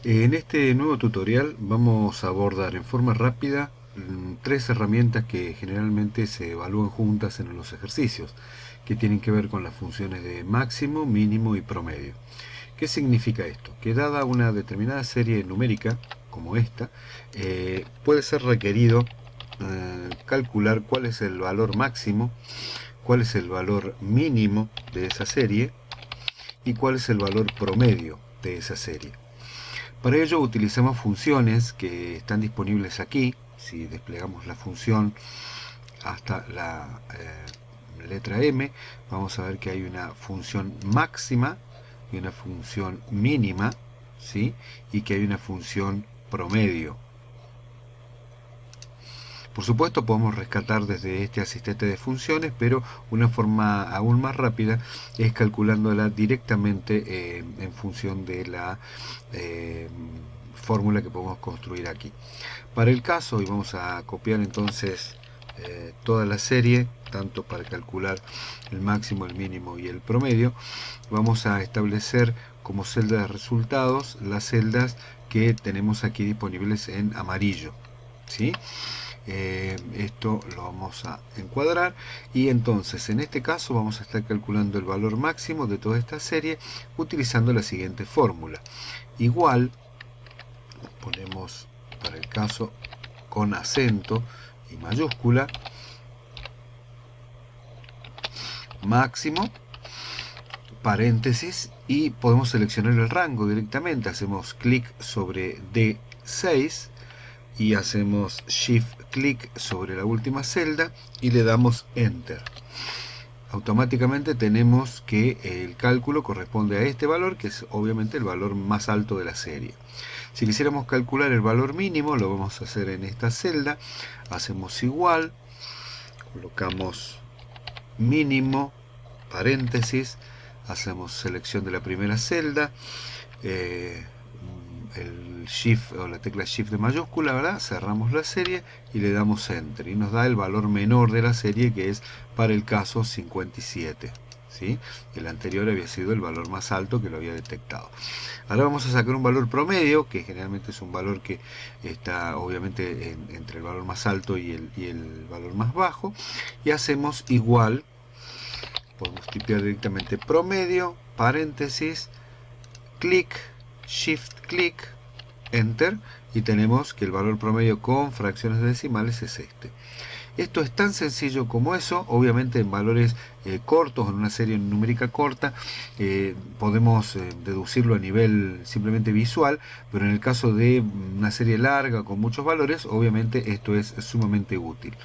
En este nuevo tutorial vamos a abordar en forma rápida tres herramientas que generalmente se evalúan juntas en los ejercicios, que tienen que ver con las funciones de máximo, mínimo y promedio. ¿Qué significa esto? Que dada una determinada serie numérica, como esta, puede ser requerido calcular cuál es el valor máximo, cuál es el valor mínimo de esa serie y cuál es el valor promedio de esa serie. Para ello utilizamos funciones que están disponibles aquí. Si desplegamos la función hasta la letra M, vamos a ver que hay una función máxima y una función mínima, ¿sí? Y que hay una función promedio. Por supuesto podemos rescatar desde este asistente de funciones, pero una forma aún más rápida es calculándola directamente en función de la fórmula que podemos construir aquí. Para el caso, y vamos a copiar entonces toda la serie, tanto para calcular el máximo, el mínimo y el promedio, vamos a establecer como celda de resultados las celdas que tenemos aquí disponibles en amarillo, ¿sí? Esto lo vamos a encuadrar y entonces en este caso vamos a estar calculando el valor máximo de toda esta serie utilizando la siguiente fórmula. Igual, ponemos para el caso con acento y mayúscula, máximo, paréntesis, y podemos seleccionar el rango directamente. Hacemos clic sobre D6 y hacemos shift clic sobre la última celda y le damos enter. Automáticamente tenemos que el cálculo corresponde a este valor, que es obviamente el valor más alto de la serie. Si quisiéramos calcular el valor mínimo, lo vamos a hacer en esta celda. Hacemos igual, colocamos mínimo, paréntesis, hacemos selección de la primera celda, el shift o la tecla shift de mayúscula, ¿verdad? Cerramos la serie y le damos enter y nos da el valor menor de la serie, que es para el caso 57, ¿sí? El anterior había sido el valor más alto que lo había detectado. Ahora vamos a sacar un valor promedio, que generalmente es un valor que está obviamente entre el valor más alto y el valor más bajo, y hacemos igual. Podemos tipear directamente promedio, paréntesis, clic, shift clic, enter, y tenemos que el valor promedio con fracciones decimales es este. Esto es tan sencillo como eso. Obviamente en valores cortos, en una serie numérica corta, podemos deducirlo a nivel simplemente visual, pero en el caso de una serie larga con muchos valores, obviamente esto es sumamente útil.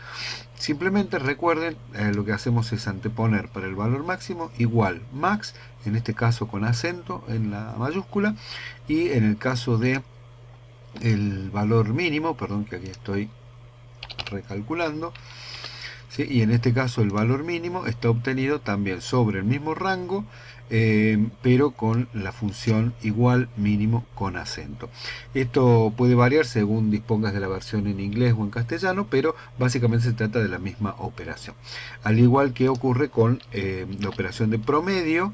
Simplemente recuerden, lo que hacemos es anteponer para el valor máximo igual max, en este caso con acento en la mayúscula, y en el caso de el valor mínimo, perdón que aquí estoy recalculando, ¿sí? Y en este caso el valor mínimo está obtenido también sobre el mismo rango, pero con la función igual mínimo con acento. Esto puede variar según dispongas de la versión en inglés o en castellano, pero básicamente se trata de la misma operación. Al igual que ocurre con la operación de promedio,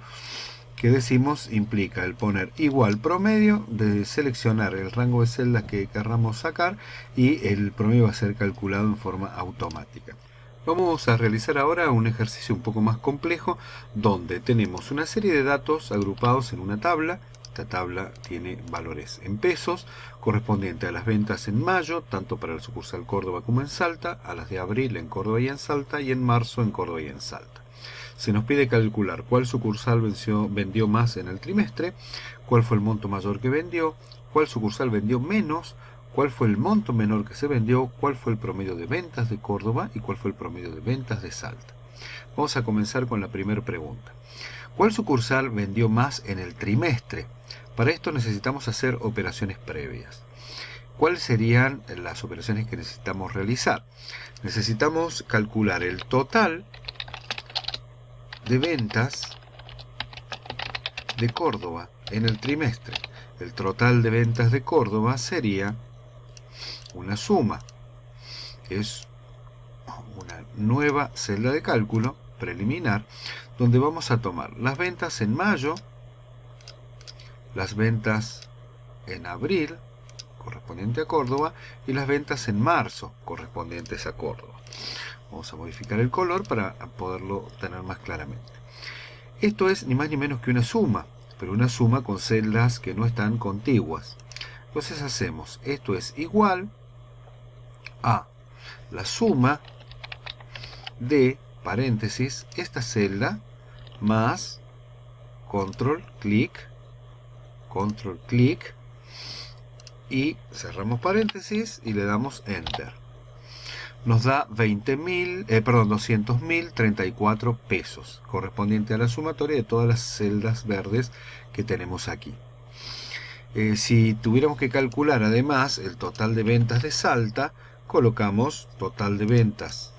que decimos implica el poner igual promedio, de seleccionar el rango de celdas que querramos sacar, y el promedio va a ser calculado en forma automática. Vamos a realizar ahora un ejercicio un poco más complejo, donde tenemos una serie de datos agrupados en una tabla. Esta tabla tiene valores en pesos, correspondiente a las ventas en mayo, tanto para la sucursal Córdoba como en Salta, a las de abril en Córdoba y en Salta, y en marzo en Córdoba y en Salta. Se nos pide calcular cuál sucursal vendió más en el trimestre, cuál fue el monto mayor que vendió, cuál sucursal vendió menos, cuál fue el monto menor que se vendió, cuál fue el promedio de ventas de Córdoba y cuál fue el promedio de ventas de Salta. Vamos a comenzar con la primera pregunta. ¿Cuál sucursal vendió más en el trimestre? Para esto necesitamos hacer operaciones previas. ¿Cuáles serían las operaciones que necesitamos realizar? Necesitamos calcular el total de ventas de Córdoba en el trimestre. El total de ventas de Córdoba sería una suma. Es una nueva celda de cálculo preliminar, donde vamos a tomar las ventas en mayo, las ventas en abril, correspondiente a Córdoba, y las ventas en marzo, correspondientes a Córdoba. Vamos a modificar el color para poderlo tener más claramente. Esto es ni más ni menos que una suma, pero una suma con celdas que no están contiguas. Entonces hacemos, esto es igual a la suma de, paréntesis, esta celda más control clic, y cerramos paréntesis y le damos enter. Nos da 200.034 pesos, correspondiente a la sumatoria de todas las celdas verdes que tenemos aquí. Si tuviéramos que calcular además el total de ventas de Salta, colocamos total de ventas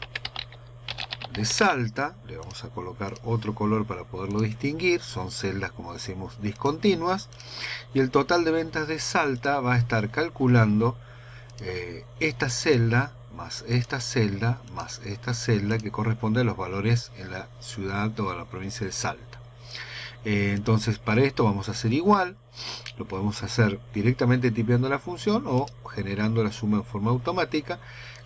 de Salta, le vamos a colocar otro color para poderlo distinguir, son celdas, como decimos, discontinuas, y el total de ventas de Salta va a estar calculando esta celda más esta celda más esta celda, que corresponde a los valores en la ciudad o a la provincia de Salta. Entonces para esto vamos a hacer igual, lo podemos hacer directamente tipeando la función o generando la suma en forma automática,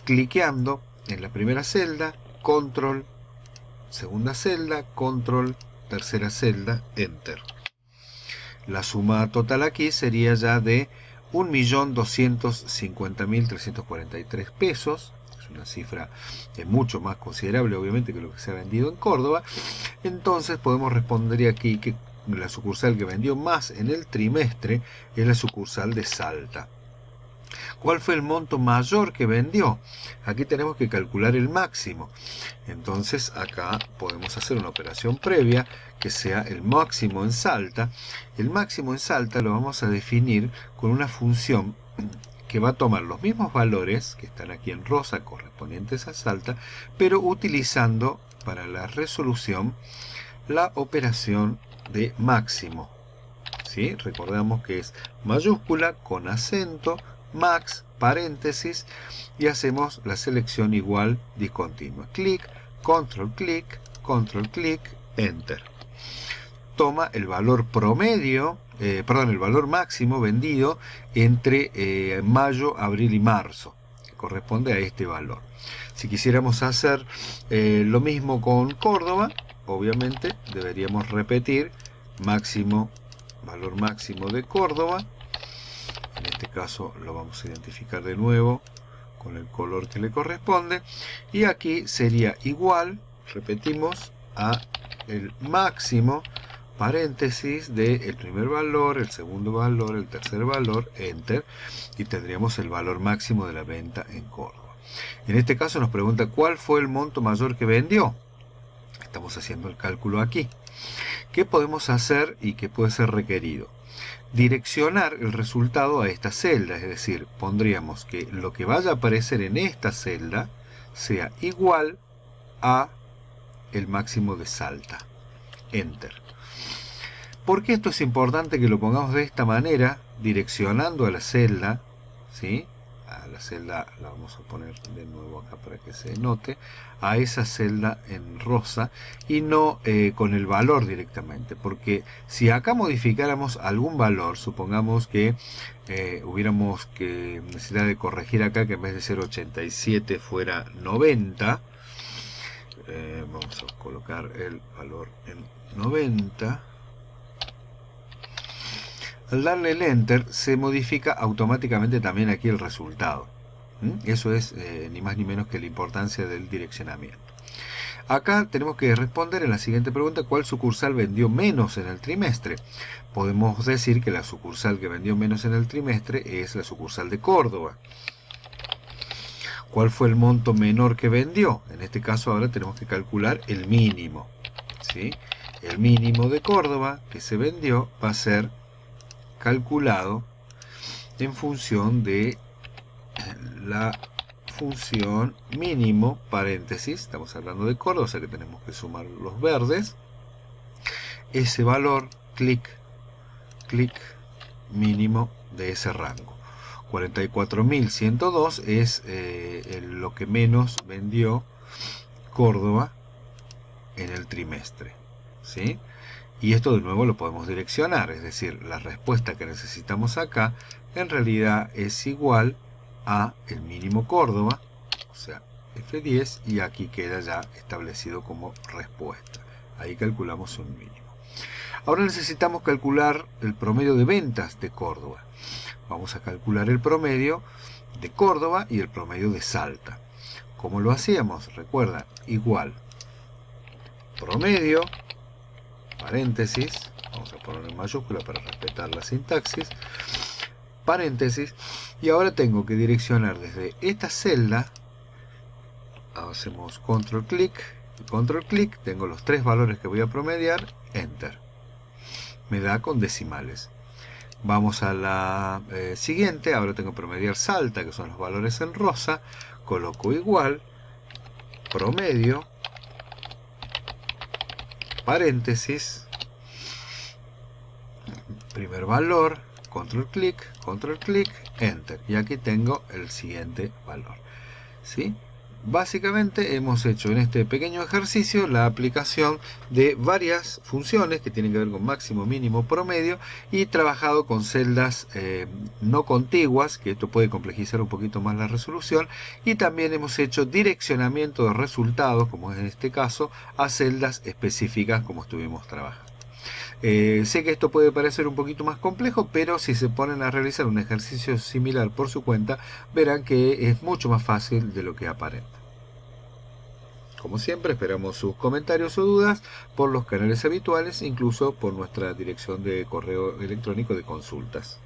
cliqueando en la primera celda, control, segunda celda, control, tercera celda, enter. La suma total aquí sería ya de 1.250.343 pesos. Es una cifra mucho más considerable, obviamente, que lo que se ha vendido en Córdoba. Entonces podemos responder aquí que la sucursal que vendió más en el trimestre es la sucursal de Salta. ¿Cuál fue el monto mayor que vendió? Aquí tenemos que calcular el máximo. Entonces acá podemos hacer una operación previa que sea el máximo en Salta. El máximo en Salta lo vamos a definir con una función que va a tomar los mismos valores que están aquí en rosa correspondientes a Salta, pero utilizando para la resolución la operación de máximo. ¿Sí? Recordamos que es mayúscula con acento, max, paréntesis, y hacemos la selección igual discontinua. Clic, control clic, enter. Toma el valor promedio, el valor máximo vendido entre mayo, abril y marzo, que corresponde a este valor. Si quisiéramos hacer lo mismo con Córdoba, obviamente deberíamos repetir máximo, valor máximo de Córdoba. En este caso lo vamos a identificar de nuevo con el color que le corresponde, y aquí sería igual, repetimos, a el máximo, paréntesis, del primer valor, el segundo valor, el tercer valor, enter, y tendríamos el valor máximo de la venta en Córdoba. En este caso nos pregunta cuál fue el monto mayor que vendió. Estamos haciendo el cálculo aquí. ¿Qué podemos hacer y qué puede ser requerido? Direccionar el resultado a esta celda, es decir, pondríamos que lo que vaya a aparecer en esta celda sea igual a el máximo de Salta. Enter. ¿Por qué esto es importante que lo pongamos de esta manera, direccionando a la celda? ¿Sí? A la celda, la vamos a poner de nuevo acá para que se note, a esa celda en rosa, y no con el valor directamente, porque si acá modificáramos algún valor, supongamos que hubiéramos que necesidad de corregir acá que en vez de ser 87 fuera 90, vamos a colocar el valor en 90. Al darle el enter se modifica automáticamente también aquí el resultado. Eso es ni más ni menos que la importancia del direccionamiento. Acá tenemos que responder en la siguiente pregunta: ¿cuál sucursal vendió menos en el trimestre? Podemos decir que la sucursal que vendió menos en el trimestre es la sucursal de Córdoba. ¿Cuál fue el monto menor que vendió? En este caso ahora tenemos que calcular el mínimo, ¿sí? El mínimo de Córdoba que se vendió va a ser calculado en función de la función mínimo, paréntesis, estamos hablando de Córdoba, o sea que tenemos que sumar los verdes, ese valor, clic, mínimo de ese rango. 44.102 es lo que menos vendió Córdoba en el trimestre, ¿sí? Y esto de nuevo lo podemos direccionar, es decir, la respuesta que necesitamos acá en realidad es igual a el mínimo Córdoba, o sea, F10, y aquí queda ya establecido como respuesta. Ahí calculamos un mínimo. Ahora necesitamos calcular el promedio de ventas de Córdoba. Vamos a calcular el promedio de Córdoba y el promedio de Salta. ¿Cómo lo hacíamos? Recuerda, igual promedio, paréntesis, vamos a ponerlo en mayúscula para respetar la sintaxis, paréntesis, y ahora tengo que direccionar desde esta celda, hacemos control clic, tengo los tres valores que voy a promediar, enter, me da con decimales. Vamos a la siguiente, ahora tengo que promediar Salta, que son los valores en rosa, coloco igual, promedio, paréntesis, primer valor, control clic, enter, y aquí tengo el siguiente valor, ¿sí? Básicamente hemos hecho en este pequeño ejercicio la aplicación de varias funciones que tienen que ver con máximo, mínimo, promedio, y trabajado con celdas no contiguas, que esto puede complejizar un poquito más la resolución, y también hemos hecho direccionamiento de resultados, como es en este caso, a celdas específicas como estuvimos trabajando. Sé que esto puede parecer un poquito más complejo, pero si se ponen a realizar un ejercicio similar por su cuenta, verán que es mucho más fácil de lo que aparenta. Como siempre, esperamos sus comentarios o dudas por los canales habituales, incluso por nuestra dirección de correo electrónico de consultas.